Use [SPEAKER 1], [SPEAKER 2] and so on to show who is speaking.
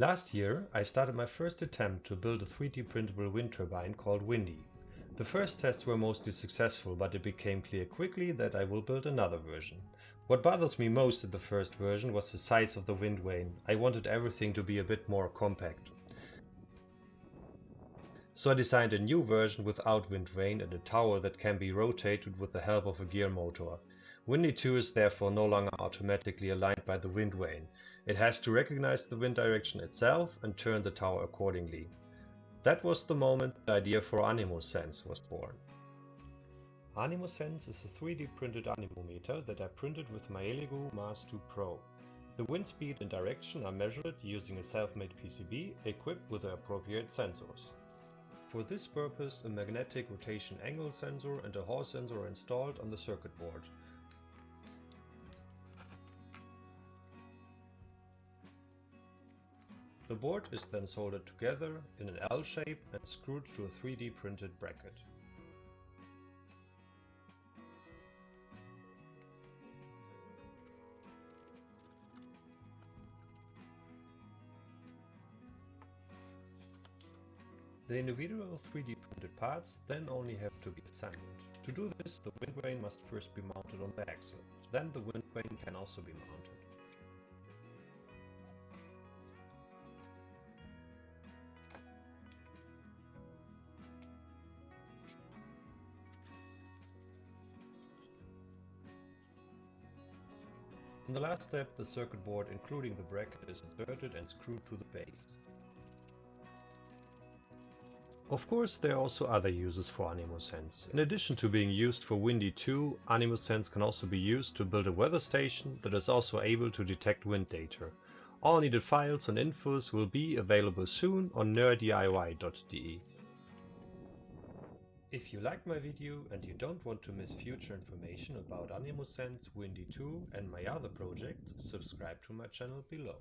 [SPEAKER 1] Last year, I started my first attempt to build a 3D printable wind turbine called Windy. The first tests were mostly successful, but it became clear quickly that I will build another version. What bothers me most in the first version was the size of the wind vane. I wanted everything to be a bit more compact. So I designed a new version without wind vane and a tower that can be rotated with the help of a gear motor. Windy 2 is therefore no longer automatically aligned by the wind vane. It has to recognize the wind direction itself and turn the tower accordingly. That was the moment the idea for Anemosens was born. Anemosens is a 3D printed anemometer that I printed with my Elegoo Mars 2 Pro. The wind speed and direction are measured using a self-made PCB equipped with the appropriate sensors. For this purpose, a magnetic rotation angle sensor and a Hall sensor are installed on the circuit board. The board is then soldered together in an L shape and screwed to a 3D printed bracket. The individual 3D printed parts then only have to be assembled. To do this, the wind vane must first be mounted on the axle. Then the wind vane can also be mounted. In the last step, the circuit board including the bracket is inserted and screwed to the base. Of course, there are also other uses for Anemosens. In addition to being used for Windy 2, Anemosens can also be used to build a weather station that is also able to detect wind data. All needed files and infos will be available soon on nerdiy.de. If you liked my video and you don't want to miss future information about Anemosens, Windy 2 and my other projects, subscribe to my channel below.